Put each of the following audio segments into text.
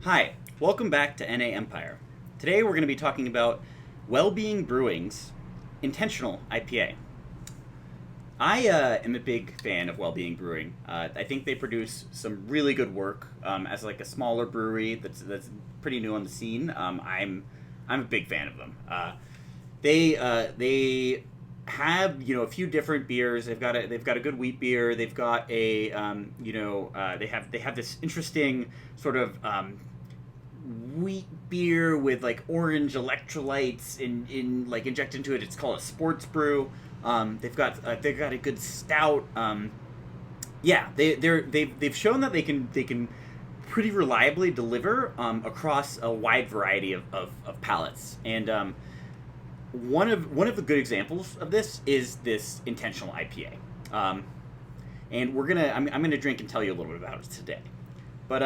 Hi, welcome back to NAMPIRE. Today we're going to be talking about Wellbeing Brewing's intentional IPA. I am a big fan of Wellbeing Brewing. I think they produce some really good work as like a smaller brewery that's pretty new on the scene. I'm a big fan of them. They have a few different beers. They've got a good wheat beer. They've got a they have this interesting sort of wheat beer with like orange electrolytes in like injected into it. It's called a sports brew. They've got a good stout. They've shown that they can pretty reliably deliver across a wide variety of palates. And one of the good examples of this is this intentional IPA. And I'm gonna drink and tell you a little bit about it today. But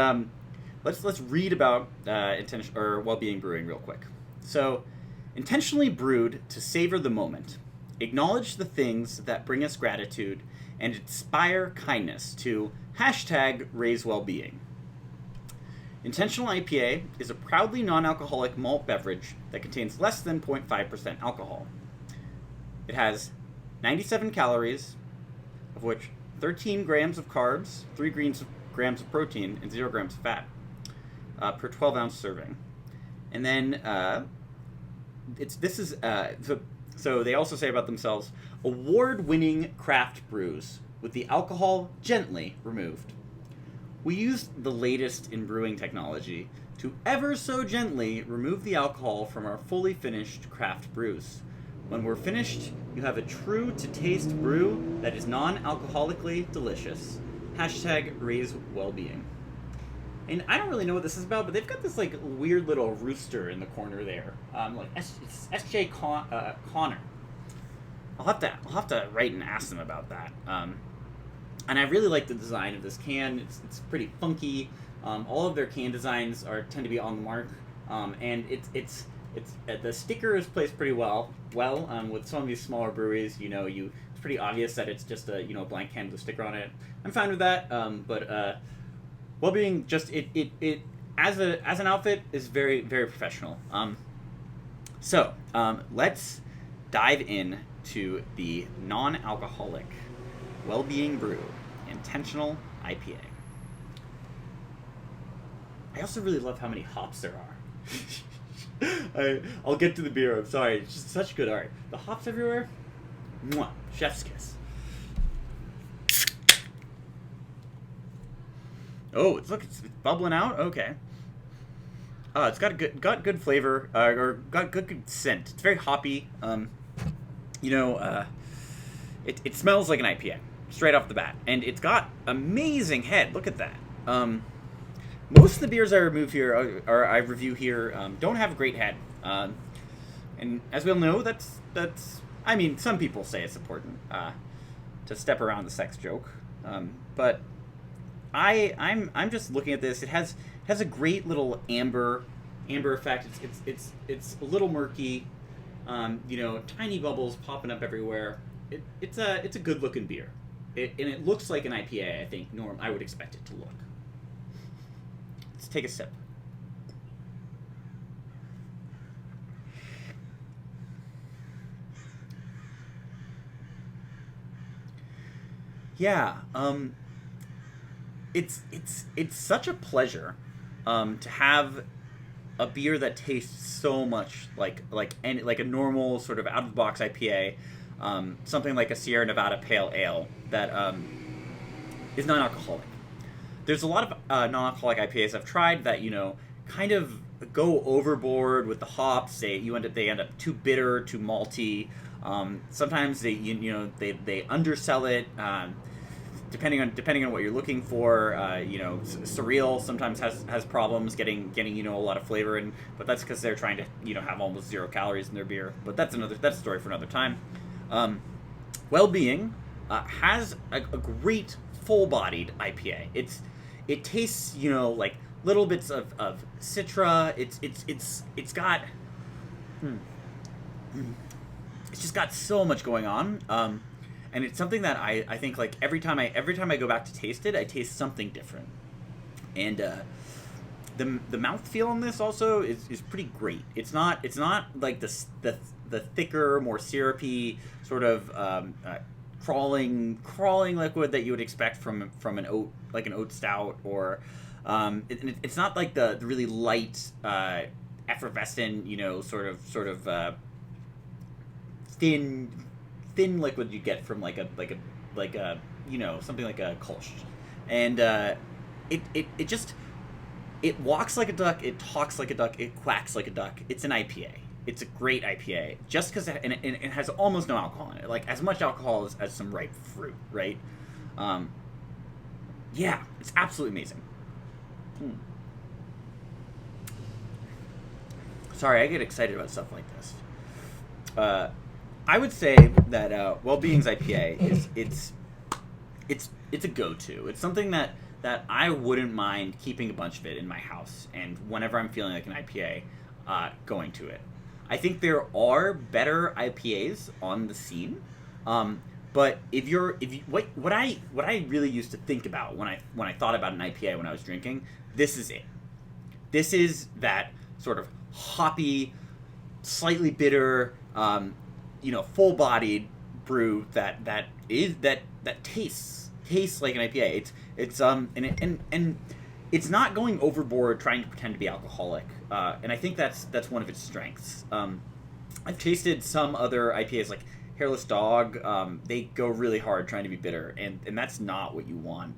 let's read about Wellbeing Brewing real quick. So, intentionally brewed to savor the moment, acknowledge the things that bring us gratitude, and inspire kindness to #raise wellbeing. Intentional IPA is a proudly non-alcoholic malt beverage that contains less than 0.5% alcohol. It has 97 calories, of which 13 grams of carbs, 3 grams of protein, and 0 grams of fat per 12-ounce serving. And then so they also say about themselves, award-winning craft brews with the alcohol gently removed. We used the latest in brewing technology to ever so gently remove the alcohol from our fully finished craft brews. When we're finished, you have a true-to-taste brew that is non-alcoholically delicious. #raise wellbeing. And I don't really know what this is about, but they've got this like weird little rooster in the corner there. It's S.J. Connor. I'll have to write and ask them about that. And I really like the design of this can. It's pretty funky. All of their can designs tend to be on the mark. And it's the sticker is placed pretty well. With some of these smaller breweries, it's pretty obvious that it's just a blank can with a sticker on it. I'm fine with that. But Wellbeing just it as an outfit is very, very professional. So let's dive in to the non-alcoholic Wellbeing Brew intentional IPA. I also really love how many hops there are. I'll get to the beer. I'm sorry. It's just such good art. The hops everywhere. Mwah. Chef's kiss. Oh, it's bubbling out. Okay. It's got good flavor, or got good scent. It's very hoppy. It smells like an IPA straight off the bat, and it's got amazing head. Look at that. Most of the beers I review here don't have a great head. And as we all know, that's. I mean, some people say it's important to step around the sex joke, but I'm just looking at this. It has a great little amber effect. It's a little murky. Tiny bubbles popping up everywhere. It's a good looking beer. And it looks like an IPA. I think I would expect it to look. Let's take a sip. Yeah. It's such a pleasure to have a beer that tastes so much like a normal sort of out of the box IPA, something like a Sierra Nevada Pale Ale that is non-alcoholic. There's a lot of non-alcoholic IPAs I've tried that kind of go overboard with the hops. They end up too bitter, too malty. Sometimes they undersell it. Depending on what you're looking for, Surreal sometimes has problems getting a lot of flavor in, but that's because they're trying to have almost 0 calories in their beer. But that's a story for another time. Wellbeing has a great full-bodied IPA. It tastes like little bits of citra. It's got it's just got so much going on. And it's something that I think like every time I go back to taste it, I taste something different. And the mouthfeel on this also is pretty great. It's not like the thicker, more syrupy sort of crawling liquid that you would expect from an oat stout, or it's not like the really light effervescent, sort of thin liquid you get from like a something like a Kolsch. And it walks like a duck, it talks like a duck, it quacks like a duck. It's an IPA. It's a great IPA, just because it has almost no alcohol in it, like as much alcohol as some ripe fruit, right? Yeah, it's absolutely amazing. Sorry, I get excited about stuff like this. I would say that Wellbeing's IPA it's a go-to. It's something that I wouldn't mind keeping a bunch of it in my house, and whenever I'm feeling like an IPA, going to it. I think there are better IPAs on the scene, but what I really used to think about when I thought about an IPA when I was drinking, this is it. This is that sort of hoppy, slightly bitter, full-bodied brew that tastes like an IPA. And it's not going overboard trying to pretend to be alcoholic, and I think that's one of its strengths. I've tasted some other IPAs like Hairless Dog. They go really hard trying to be bitter, and that's not what you want.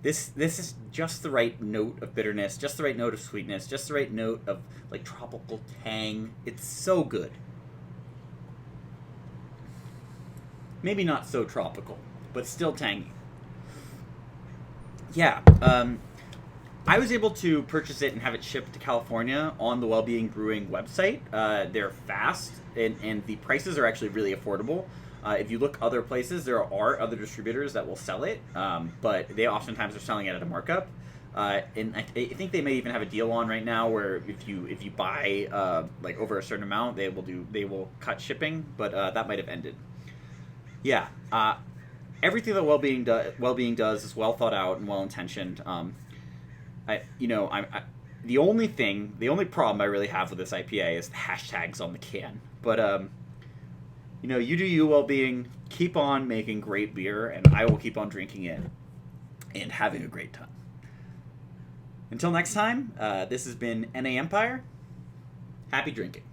This is just the right note of bitterness, just the right note of sweetness, just the right note of like tropical tang. It's so good. Maybe not so tropical, but still tangy. Yeah, I was able to purchase it and have it shipped to California on the Wellbeing Brewing website. They're fast, and the prices are actually really affordable. If you look other places, there are other distributors that will sell it, but they oftentimes are selling it at a markup. And I think they may even have a deal on right now where if you buy like over a certain amount, they will cut shipping, but that might have ended. Yeah, everything that Wellbeing does is well thought out and well intentioned. The only problem I really have with this IPA is the hashtags on the can. But you do you, Wellbeing. Keep on making great beer, and I will keep on drinking it and having a great time. Until next time, this has been NAMPIRE. Happy drinking.